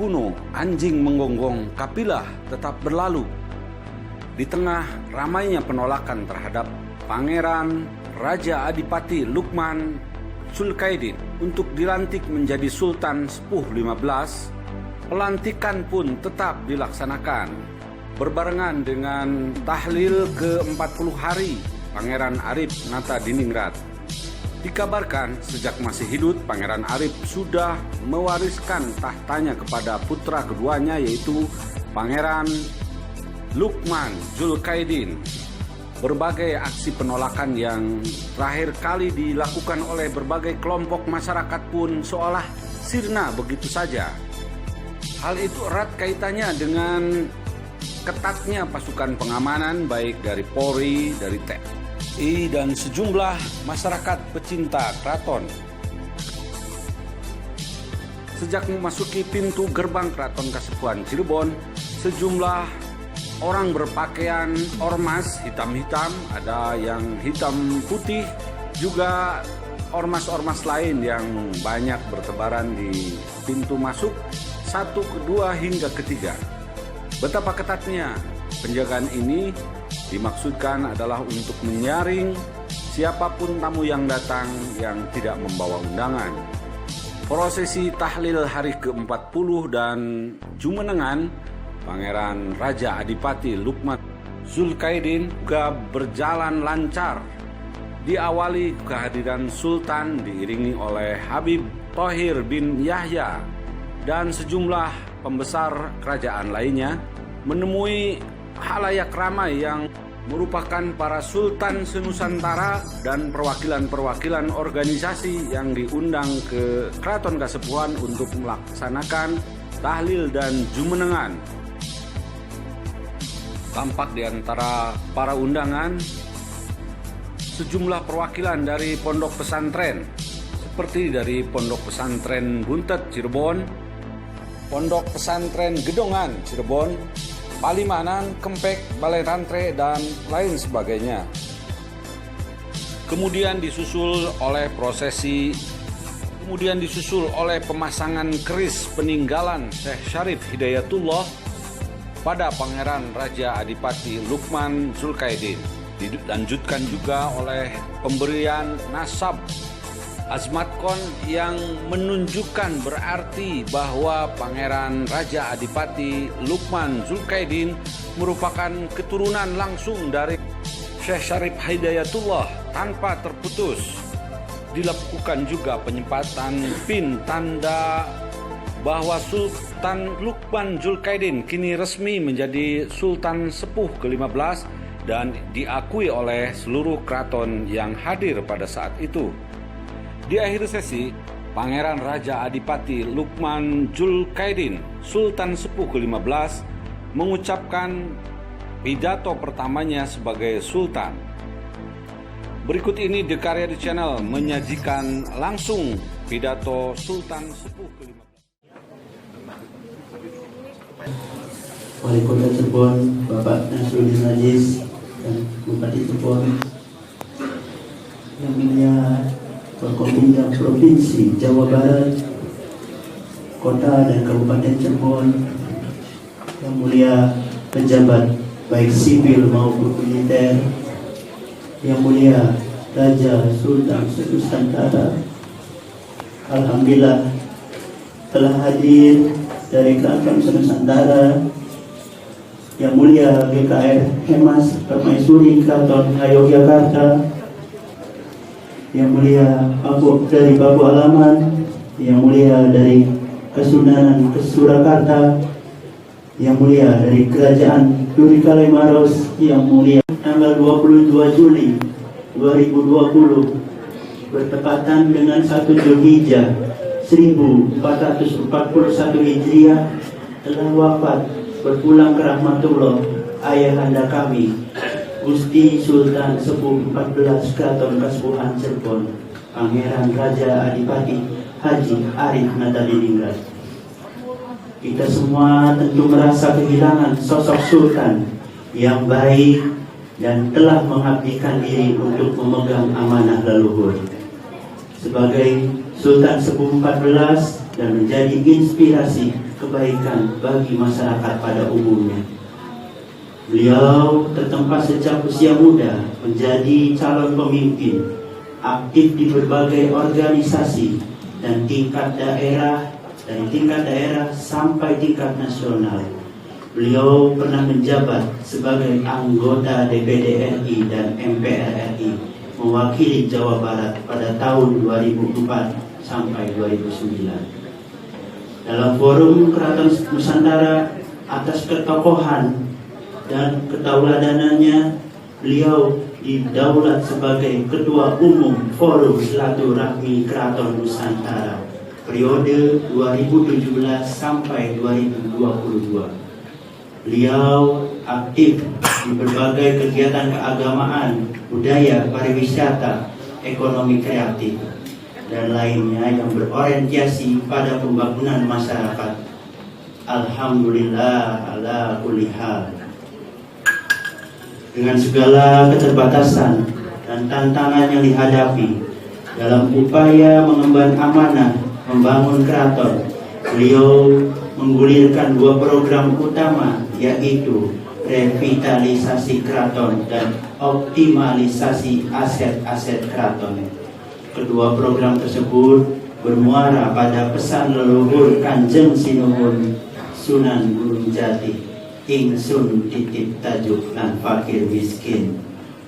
kuno, anjing menggonggong kapilah tetap berlalu. Di tengah ramainya penolakan terhadap Pangeran Raja Adipati Lukman Zulkarnain untuk dilantik menjadi Sultan Sepuh 15, pelantikan pun tetap dilaksanakan. Berbarengan dengan tahlil ke-40 hari Pangeran Arif Natadiningrat. Dikabarkan sejak masih hidup, Pangeran Arif sudah mewariskan tahtanya kepada putra keduanya, yaitu Pangeran Lukman Zulkarnain. Berbagai aksi penolakan yang terakhir kali dilakukan oleh berbagai kelompok masyarakat pun seolah sirna begitu saja. Hal itu erat kaitannya dengan ketatnya pasukan pengamanan baik dari Polri, dari TNI, dan sejumlah masyarakat pecinta keraton. Sejak memasuki pintu gerbang Keraton Kasepuhan Cirebon, sejumlah orang berpakaian ormas hitam-hitam, ada yang hitam putih, juga ormas-ormas lain yang banyak bertebaran di pintu masuk 1, 2, hingga ketiga. Betapa ketatnya penjagaan ini dimaksudkan adalah untuk menyaring siapapun tamu yang datang yang tidak membawa undangan. Prosesi tahlil hari ke-40 dan jumenengan Pangeran Raja Adipati Lukman Zulkarnain juga berjalan lancar. Diawali kehadiran Sultan diiringi oleh Habib Thohir bin Yahya dan sejumlah pembesar kerajaan lainnya, menemui halayak ramai yang merupakan para sultan senusantara dan perwakilan-perwakilan organisasi yang diundang ke Keraton Kasepuhan untuk melaksanakan tahlil dan jumenengan. Tampak di antara para undangan sejumlah perwakilan dari pondok pesantren, seperti dari Pondok Pesantren Buntet Cirebon, Pondok Pesantren Gedongan Cirebon, Palimanan, Kempek, Balai Rantre, dan lain sebagainya. Kemudian disusul oleh pemasangan keris peninggalan Syekh Syarif Hidayatullah pada Pangeran Raja Adipati Lukman Zulkarnain. Dilanjutkan juga oleh pemberian nasab Azmatkon yang menunjukkan berarti bahwa Pangeran Raja Adipati Lukman Zulkarnain merupakan keturunan langsung dari Syekh Syarif Hidayatullah tanpa terputus. Dilakukan juga penyempatan pin tanda bahwa Sultan Lukman Zulkarnain kini resmi menjadi Sultan Sepuh ke-15 dan diakui oleh seluruh keraton yang hadir pada saat itu. Di akhir sesi, Pangeran Raja Adipati Lukman Zulkarnain, Sultan Sepuh ke-15, mengucapkan pidato pertamanya sebagai Sultan. Berikut ini The Karyadi Channel menyajikan langsung pidato Sultan Sepuh ke-15. Wali Kota Cirebon, Bapak Nasruddin Aziz, dan Bupati Cirebon, yang mulia Forkopimda Provinsi Jawa Barat, Kota dan Kabupaten Cirebon, yang mulia pejabat baik sipil maupun militer, yang mulia Raja Sultan Senusantara, alhamdulillah telah hadir dari Keraton Senusantara, yang mulia GKR Hemas Permaisuri Keraton Ngayogyakarta, yang mulia dari Babu Alaman, yang mulia dari Kesunanan Surakarta, yang mulia dari Kerajaan Duri Kalimaros, yang mulia tanggal 22 Juli 2020 bertepatan dengan 1 Zulhijjah 1441 Hijriah telah wafat berpulang ke rahmatullah ayahanda kami Gusti Sultan Sepuh 14 Keraton Kasepuhan Cirebon, Pangeran Raja Adipati Haji Arif Natadiningrat. Kita semua tentu merasa kehilangan sosok sultan yang baik dan telah mengabdikan diri untuk memegang amanah leluhur. Sebagai Sultan Sepuh 14 dan menjadi inspirasi kebaikan bagi masyarakat pada umumnya. Beliau tertempa sejak usia muda menjadi calon pemimpin, aktif di berbagai organisasi dan tingkat daerah, dari tingkat daerah sampai tingkat nasional. Beliau pernah menjabat sebagai anggota DPD RI dan MPR RI, mewakili Jawa Barat pada tahun 2004 sampai 2009. Dalam forum Keraton Nusantara, atas ketokohan dan ketauladanannya, beliau didaulat sebagai Ketua Umum Forum Silaturahmi Keraton Nusantara periode 2017 sampai 2022. Beliau aktif di berbagai kegiatan keagamaan, budaya, pariwisata, ekonomi kreatif, dan lainnya yang berorientasi pada pembangunan masyarakat. Alhamdulillah ala kulli hal. Dengan segala keterbatasan dan tantangan yang dihadapi dalam upaya mengemban amanah membangun keraton, beliau menggulirkan dua program utama, yaitu revitalisasi keraton dan optimalisasi aset-aset keraton. Kedua program tersebut bermuara pada pesan leluhur Kanjeng Sinuhun Sunan Gunung Jati, ingsun titip tajuk dan fakir miskin.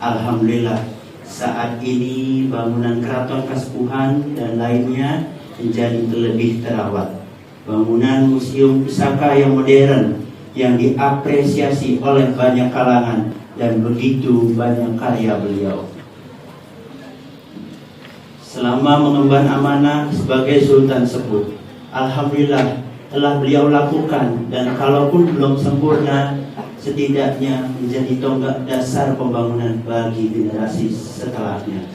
Alhamdulillah, saat ini bangunan keraton Kasepuhan dan lainnya menjadi lebih terawat. Bangunan museum pusaka yang modern yang diapresiasi oleh banyak kalangan dan begitu banyak karya beliau. Selama mengemban amanah sebagai Sultan Sepuh, alhamdulillah telah beliau lakukan, dan kalaupun belum sempurna, setidaknya menjadi tonggak dasar pembangunan bagi generasi setelahnya.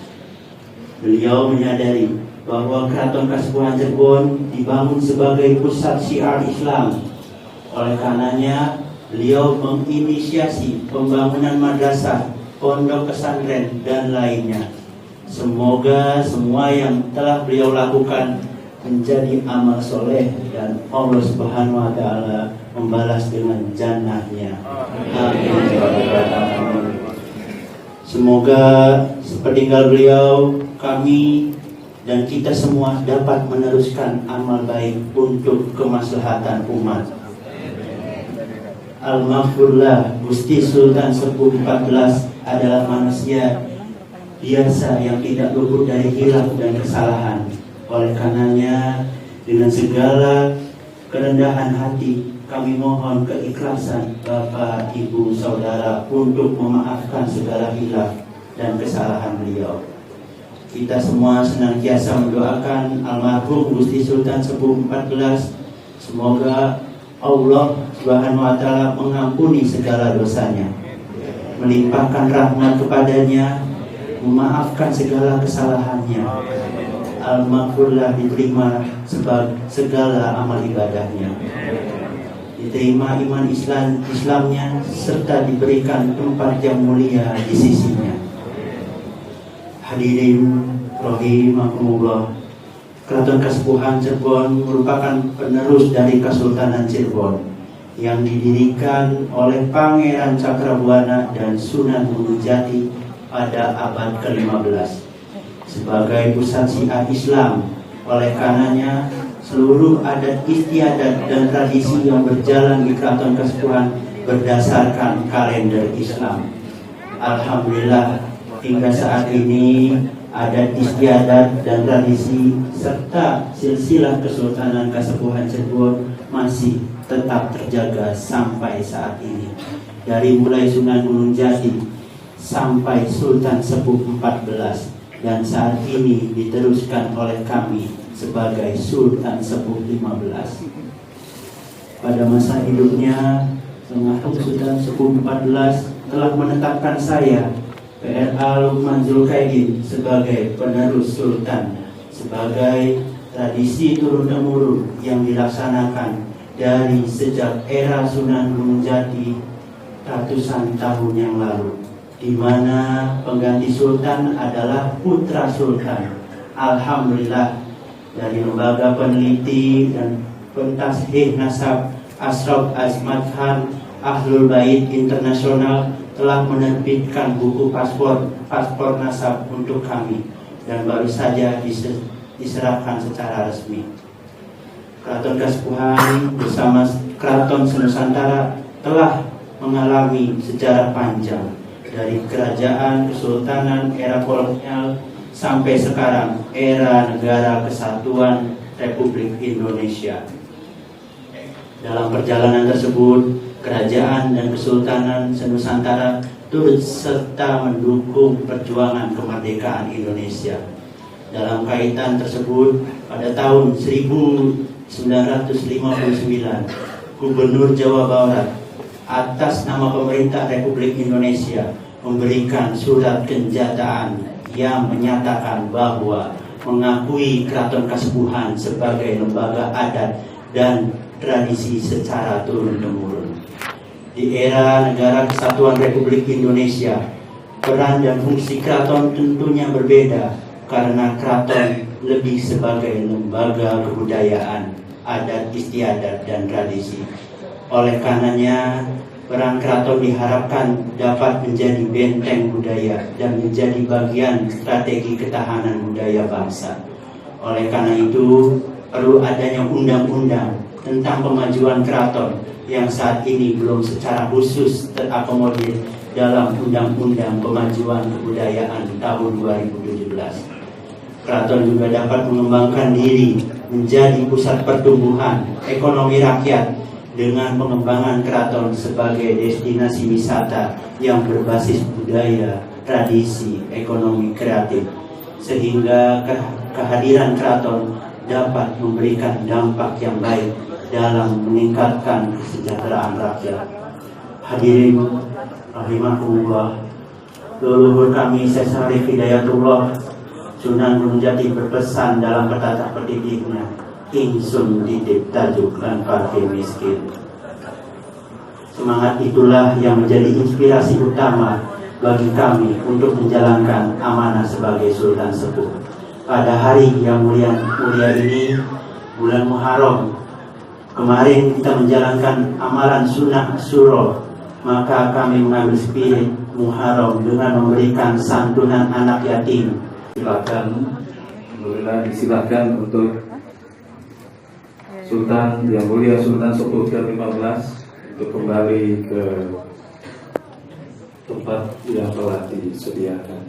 Beliau menyadari bahwa Keraton Kasepuhan Cirebon dibangun sebagai pusat syiar Islam. Oleh karenanya, beliau menginisiasi pembangunan madrasah, pondok pesantren, dan lainnya. Semoga semua yang telah beliau lakukan menjadi amal soleh dan Allah Subhanahu wa Ta'ala membalas dengan jannahnya. Amin. Semoga sepeninggal beliau, kami dan kita semua dapat meneruskan amal baik untuk kemaslahatan umat. Al-Maghfurlah Gusti Sultan Sepuh 14 adalah manusia biasa yang tidak luput dari hilaf dan kesalahan. Oleh karenanya, dengan segala kerendahan hati, kami mohon keikhlasan Bapak, Ibu, Saudara untuk memaafkan segala hilaf dan kesalahan beliau. Kita semua senantiasa mendoakan almarhum Gusti Sultan Sepuh 14. Semoga Allah Subhanahu wa Ta'ala mengampuni segala dosanya, melimpahkan rahmat kepadanya, memaafkan segala kesalahannya. Al-Maghfurlah diterima segala amal ibadahnya, diterima iman Islamnya, serta diberikan tempat yang mulia di sisinya. Hadirin rahimakumullah, Keraton Kasepuhan Cirebon merupakan penerus dari Kesultanan Cirebon yang didirikan oleh Pangeran Cakrabuana dan Sunan Gunung Jati pada abad ke-15 sebagai pusat syiar Islam. Oleh karenanya, seluruh adat istiadat dan tradisi yang berjalan di Keraton Kasepuhan berdasarkan kalender Islam. Alhamdulillah, hingga saat ini adat istiadat dan tradisi serta silsilah Kesultanan Kasepuhan Cirebon masih tetap terjaga sampai saat ini. Dari mulai Sunan Gunung Jati sampai Sultan Sepuh 14, dan saat ini diteruskan oleh kami sebagai Sultan Sepuh 15. Pada masa hidupnya, almarhum Sultan Sepuh 14 telah menetapkan saya, PRA Lukman Zulkaidin, sebagai penerus Sultan, sebagai tradisi turun-temurun yang dilaksanakan dari sejak era Sunan Gunung Jati ratusan tahun yang lalu, di mana pengganti Sultan adalah putra Sultan. Alhamdulillah, dari lembaga peneliti dan Pentashih Nasab Ashraf Azmat Khan Ahlul Bait Internasional telah menerbitkan buku paspor nasab untuk kami dan baru saja diserahkan secara resmi. Keraton Kasepuhan bersama Keraton Senusantara telah mengalami sejarah panjang dari kerajaan kesultanan era kolonial sampai sekarang era negara kesatuan Republik Indonesia. Dalam perjalanan tersebut, kerajaan dan kesultanan Senusantara turut serta mendukung perjuangan kemerdekaan Indonesia. Dalam kaitan tersebut, pada tahun 1959, Gubernur Jawa Barat atas nama pemerintah Republik Indonesia memberikan surat kenyataan yang menyatakan bahwa mengakui Keraton Kasepuhan sebagai lembaga adat dan tradisi secara turun-temurun. Di era negara kesatuan Republik Indonesia, peran dan fungsi keraton tentunya berbeda karena keraton lebih sebagai lembaga kebudayaan, adat istiadat dan tradisi. Oleh karenanya, peran keraton diharapkan dapat menjadi benteng budaya dan menjadi bagian strategi ketahanan budaya bangsa. Oleh karena itu, perlu adanya undang-undang tentang pemajuan keraton yang saat ini belum secara khusus terakomodir dalam Undang-Undang Pemajuan Kebudayaan tahun 2017. Keraton juga dapat mengembangkan diri menjadi pusat pertumbuhan ekonomi rakyat dengan pengembangan keraton sebagai destinasi wisata yang berbasis budaya, tradisi, ekonomi kreatif, sehingga kehadiran keraton dapat memberikan dampak yang baik dalam meningkatkan kesejahteraan rakyat. Hadirin rahimakumullah, leluhur kami Syekh Syarif Hidayatullah Sunan Gunung Jati berpesan dalam petata petitiknya, ingsun titip tajuk lan fakir miskin. Semangat itulah yang menjadi inspirasi utama bagi kami untuk menjalankan amanah sebagai Sultan Sepuh. Pada hari yang mulia ini, bulan Muharram, kemarin kita menjalankan amalan sunnah Asyura, maka kami mengambil spirit Muharram dengan memberikan santunan anak yatim. Silakan untuk Sultan Yang Mulia Sultan Sepuh ke-15 untuk kembali ke tempat yang telah disediakan.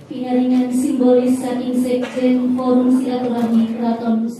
Pinaringan simbolis saking Sekjen Forum Silaturahmi Keraton Nusantara.